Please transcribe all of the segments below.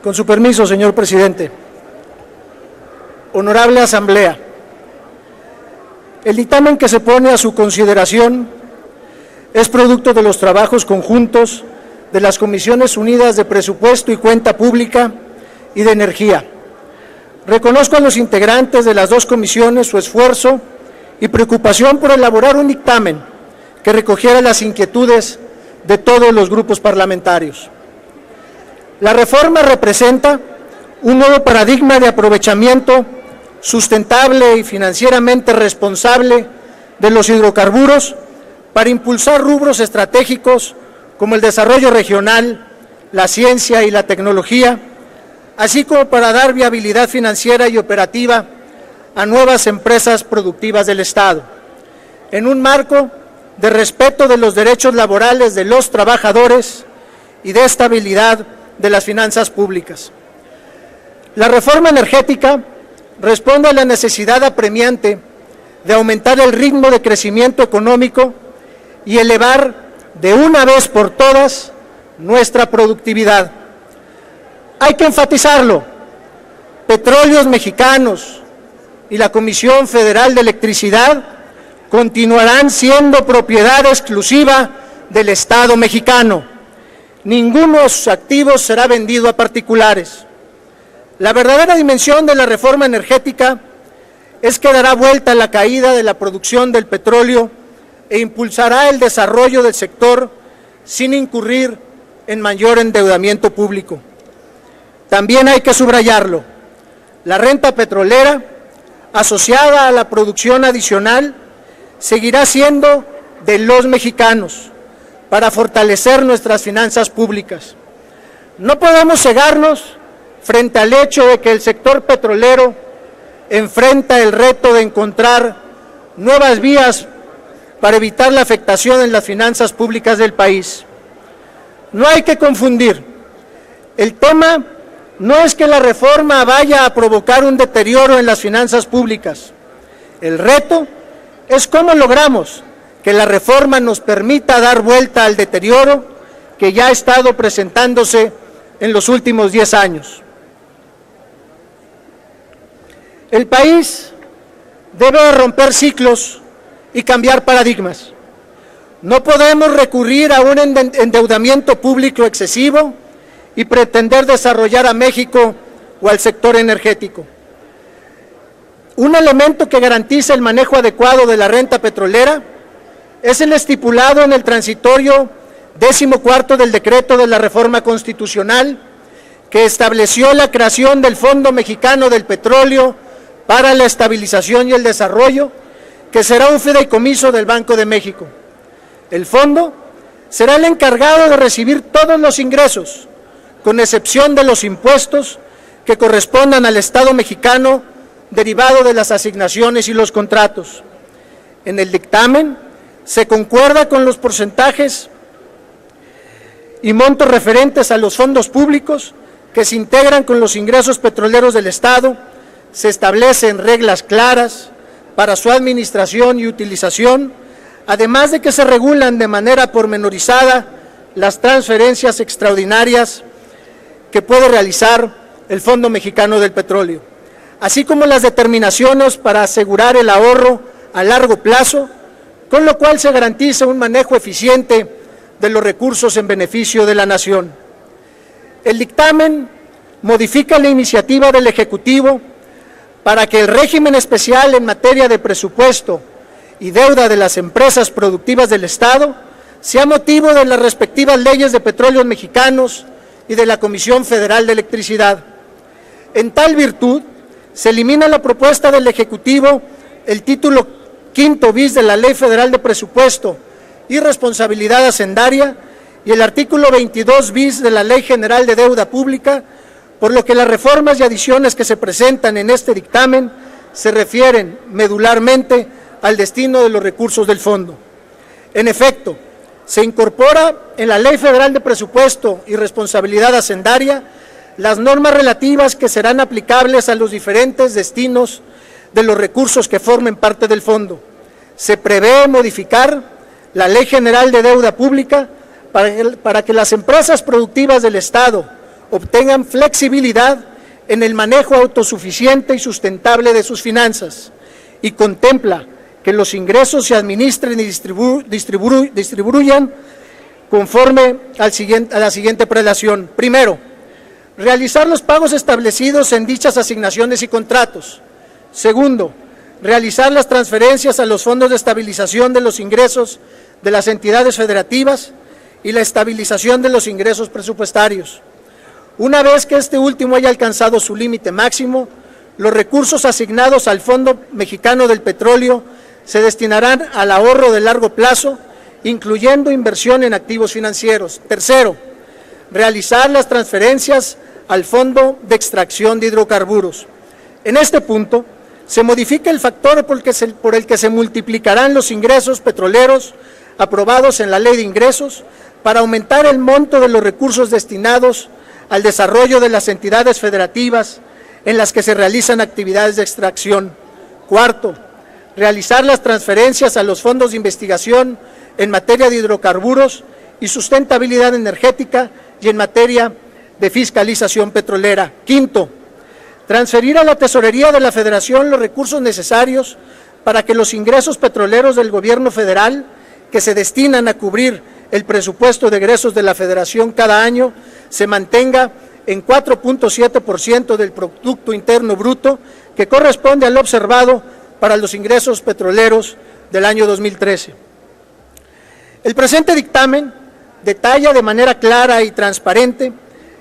Con su permiso, señor presidente. Honorable Asamblea, el dictamen que se pone a su consideración es producto de los trabajos conjuntos de las Comisiones Unidas de Presupuesto y Cuenta Pública y de Energía. Reconozco a los integrantes de las dos comisiones su esfuerzo y preocupación por elaborar un dictamen que recogiera las inquietudes de todos los grupos parlamentarios. La reforma representa un nuevo paradigma de aprovechamiento sustentable y financieramente responsable de los hidrocarburos para impulsar rubros estratégicos como el desarrollo regional, la ciencia y la tecnología, así como para dar viabilidad financiera y operativa a nuevas empresas productivas del Estado, en un marco de respeto de los derechos laborales de los trabajadores y de estabilidad de las finanzas públicas. La reforma energética responde a la necesidad apremiante de aumentar el ritmo de crecimiento económico y elevar de una vez por todas nuestra productividad. Hay que enfatizarlo: Petróleos Mexicanos y la Comisión Federal de Electricidad continuarán siendo propiedad exclusiva del Estado mexicano. Ninguno de sus activos será vendido a particulares. La verdadera dimensión de la reforma energética es que dará vuelta a la caída de la producción del petróleo e impulsará el desarrollo del sector sin incurrir en mayor endeudamiento público. También hay que subrayarlo: la renta petrolera, asociada a la producción adicional, seguirá siendo de los mexicanos para fortalecer nuestras finanzas públicas. No podemos cegarnos frente al hecho de que el sector petrolero enfrenta el reto de encontrar nuevas vías para evitar la afectación en las finanzas públicas del país. No hay que confundir. El tema no es que la reforma vaya a provocar un deterioro en las finanzas públicas. El reto es cómo logramos que la reforma nos permita dar vuelta al deterioro que ya ha estado presentándose en los últimos 10 años. El país debe romper ciclos y cambiar paradigmas. No podemos recurrir a un endeudamiento público excesivo y pretender desarrollar a México o al sector energético. Un elemento que garantiza el manejo adecuado de la renta petrolera es el estipulado en el transitorio 14º del decreto de la reforma constitucional, que estableció la creación del Fondo Mexicano del Petróleo para la Estabilización y el Desarrollo, que será un fideicomiso del Banco de México. El fondo será el encargado de recibir todos los ingresos, con excepción de los impuestos que correspondan al Estado mexicano derivado de las asignaciones y los contratos. En el dictamen se concuerda con los porcentajes y montos referentes a los fondos públicos que se integran con los ingresos petroleros del Estado. Se establecen reglas claras para su administración y utilización, además de que se regulan de manera pormenorizada las transferencias extraordinarias que puede realizar el Fondo Mexicano del Petróleo, así como las determinaciones para asegurar el ahorro a largo plazo, con lo cual se garantiza un manejo eficiente de los recursos en beneficio de la nación. El dictamen modifica la iniciativa del Ejecutivo para que el régimen especial en materia de presupuesto y deuda de las empresas productivas del Estado sea motivo de las respectivas leyes de Petróleos Mexicanos y de la Comisión Federal de Electricidad. En tal virtud, se elimina la propuesta del Ejecutivo el título quinto bis de la Ley Federal de Presupuesto y Responsabilidad Hacendaria y el artículo 22 bis de la Ley General de Deuda Pública, por lo que las reformas y adiciones que se presentan en este dictamen se refieren medularmente al destino de los recursos del fondo. En efecto, se incorpora en la Ley Federal de Presupuesto y Responsabilidad Hacendaria las normas relativas que serán aplicables a los diferentes destinos de los recursos que formen parte del fondo. Se prevé modificar la Ley General de Deuda Pública para que las empresas productivas del Estado obtengan flexibilidad en el manejo autosuficiente y sustentable de sus finanzas, y contempla que los ingresos se administren y distribuyan conforme a la siguiente prelación. Primero, realizar los pagos establecidos en dichas asignaciones y contratos. Segundo, realizar las transferencias a los fondos de estabilización de los ingresos de las entidades federativas y la estabilización de los ingresos presupuestarios. Una vez que este último haya alcanzado su límite máximo, los recursos asignados al Fondo Mexicano del Petróleo se destinarán al ahorro de largo plazo, incluyendo inversión en activos financieros. Tercero, realizar las transferencias al Fondo de Extracción de Hidrocarburos. En este punto, se modifica el factor por el que se multiplicarán los ingresos petroleros aprobados en la Ley de Ingresos para aumentar el monto de los recursos destinados al desarrollo de las entidades federativas en las que se realizan actividades de extracción. Cuarto, realizar las transferencias a los fondos de investigación en materia de hidrocarburos y sustentabilidad energética y en materia de fiscalización petrolera. Quinto, transferir a la Tesorería de la Federación los recursos necesarios para que los ingresos petroleros del Gobierno federal que se destinan a cubrir el presupuesto de egresos de la Federación cada año se mantenga en 4.7% del Producto Interno Bruto, que corresponde al observado para los ingresos petroleros del año 2013. El presente dictamen detalla de manera clara y transparente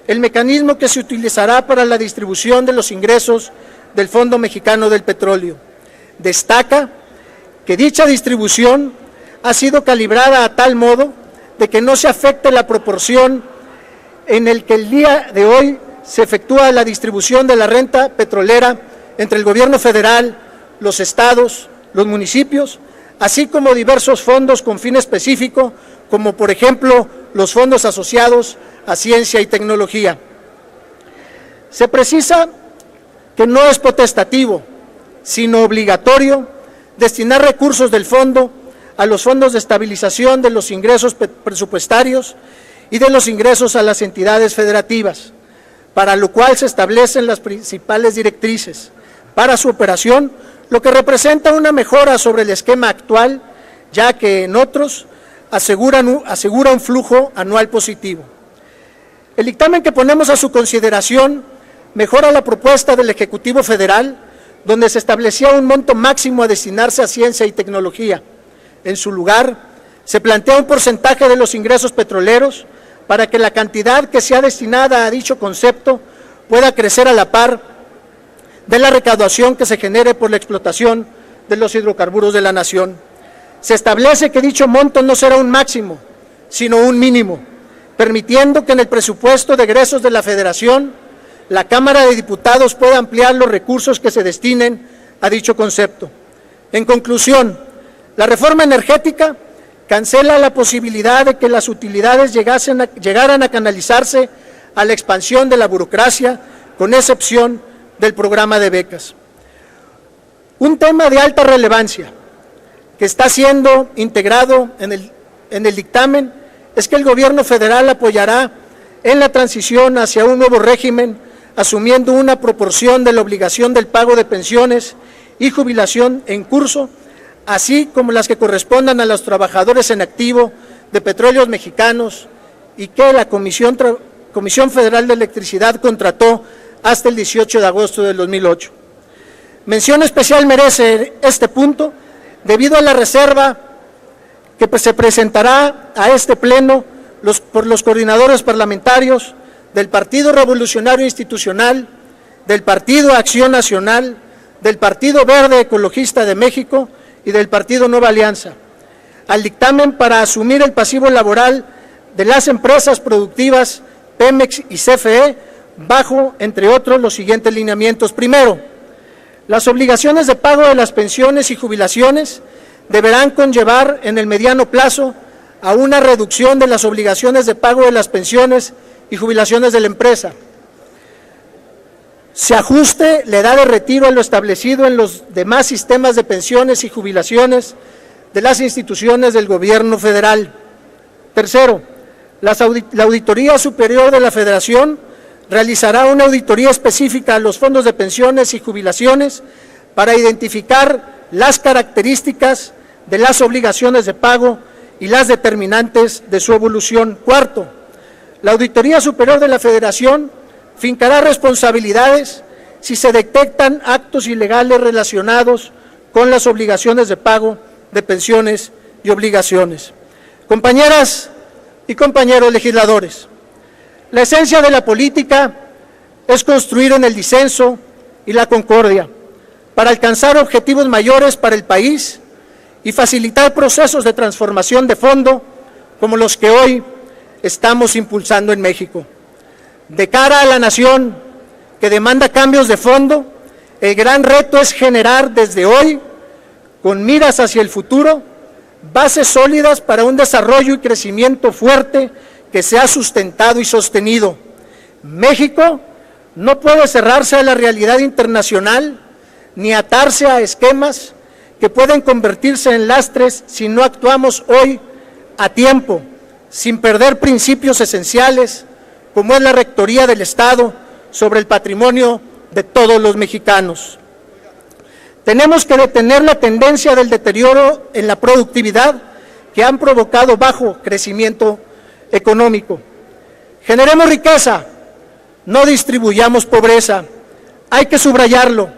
el mecanismo que se utilizará para la distribución de los ingresos del Fondo Mexicano del Petróleo. Destaca que dicha distribución ha sido calibrada a tal modo de que no se afecte la proporción en el que el día de hoy se efectúa la distribución de la renta petrolera entre el Gobierno federal, los estados, los municipios, así como diversos fondos con fin específico, como por ejemplo los fondos asociados a ciencia y tecnología. Se precisa que no es potestativo, sino obligatorio, destinar recursos del fondo a los fondos de estabilización de los ingresos presupuestarios y de los ingresos a las entidades federativas, para lo cual se establecen las principales directrices para su operación, lo que representa una mejora sobre el esquema actual, ya que en otros asegura un flujo anual positivo. El dictamen que ponemos a su consideración mejora la propuesta del Ejecutivo Federal, donde se establecía un monto máximo a destinarse a ciencia y tecnología. En su lugar, se plantea un porcentaje de los ingresos petroleros para que la cantidad que sea destinada a dicho concepto pueda crecer a la par de la recaudación que se genere por la explotación de los hidrocarburos de la nación. Se establece que dicho monto no será un máximo, sino un mínimo, permitiendo que en el presupuesto de egresos de la Federación, la Cámara de Diputados pueda ampliar los recursos que se destinen a dicho concepto. En conclusión, la reforma energética cancela la posibilidad de que las utilidades llegaran a canalizarse a la expansión de la burocracia, con excepción del programa de becas. Un tema de alta relevancia que está siendo integrado en el dictamen es que el Gobierno federal apoyará en la transición hacia un nuevo régimen, asumiendo una proporción de la obligación del pago de pensiones y jubilación en curso, así como las que correspondan a los trabajadores en activo de Petróleos Mexicanos y que la Comisión Federal de Electricidad contrató hasta el 18 de agosto del 2008. Mención especial merece este punto debido a la reserva que se presentará a este pleno por los coordinadores parlamentarios del Partido Revolucionario Institucional, del Partido Acción Nacional, del Partido Verde Ecologista de México y del Partido Nueva Alianza, al dictamen para asumir el pasivo laboral de las empresas productivas Pemex y CFE, bajo, entre otros, los siguientes lineamientos. Primero, las obligaciones de pago de las pensiones y jubilaciones deberán conllevar en el mediano plazo a una reducción de las obligaciones de pago de las pensiones y jubilaciones de la empresa. Se ajuste la edad de retiro a lo establecido en los demás sistemas de pensiones y jubilaciones de las instituciones del Gobierno federal. Tercero, la Auditoría Superior de la Federación realizará una auditoría específica a los fondos de pensiones y jubilaciones para identificar las características de las obligaciones de pago y las determinantes de su evolución. Cuarto, la Auditoría Superior de la Federación fincará responsabilidades si se detectan actos ilegales relacionados con las obligaciones de pago de pensiones y obligaciones. Compañeras y compañeros legisladores, la esencia de la política es construir en el disenso y la concordia para alcanzar objetivos mayores para el país y facilitar procesos de transformación de fondo como los que hoy estamos impulsando en México. De cara a la nación que demanda cambios de fondo, el gran reto es generar desde hoy, con miras hacia el futuro, bases sólidas para un desarrollo y crecimiento fuerte que sea sustentado y sostenido. México no puede cerrarse a la realidad internacional ni atarse a esquemas que pueden convertirse en lastres si no actuamos hoy a tiempo, sin perder principios esenciales, como es la rectoría del Estado sobre el patrimonio de todos los mexicanos. Tenemos que detener la tendencia del deterioro en la productividad que han provocado bajo crecimiento económico. Generemos riqueza, no distribuyamos pobreza. Hay que subrayarlo.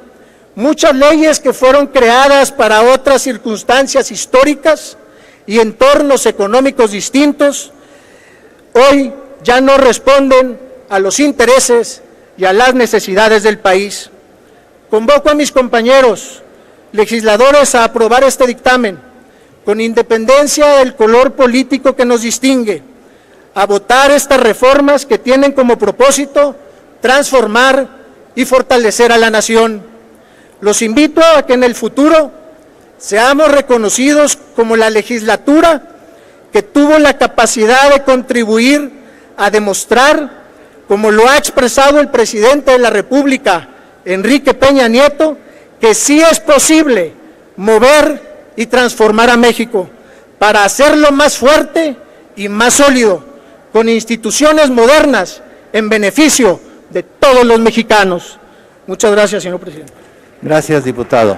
Muchas leyes que fueron creadas para otras circunstancias históricas y entornos económicos distintos, hoy ya no responden a los intereses y a las necesidades del país. Convoco a mis compañeros legisladores a aprobar este dictamen, con independencia del color político que nos distingue, a votar estas reformas que tienen como propósito transformar y fortalecer a la nación. Los invito a que en el futuro seamos reconocidos como la legislatura que tuvo la capacidad de contribuir a demostrar, como lo ha expresado el presidente de la República, Enrique Peña Nieto, que sí es posible mover y transformar a México para hacerlo más fuerte y más sólido, con instituciones modernas en beneficio de todos los mexicanos. Muchas gracias, señor presidente. Gracias, diputado.